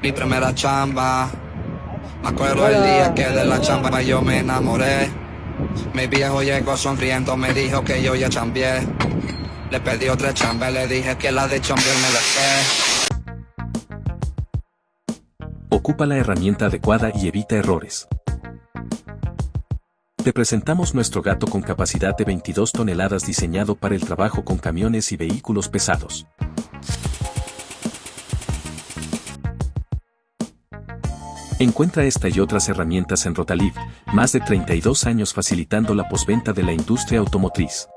Mi primera chamba. Me acuerdo el día que de la chamba yo me enamoré. Mi viejo llegó sonriendo, me dijo que yo ya chambié. Le pedí otra chamba, le dije que la de chambear me dejé. Ocupa la herramienta adecuada y evita errores. Te presentamos nuestro gato con capacidad de 22 toneladas diseñado para el trabajo con camiones y vehículos pesados. Encuentra esta y otras herramientas en Rotaliv, más de 32 años facilitando la postventa de la industria automotriz.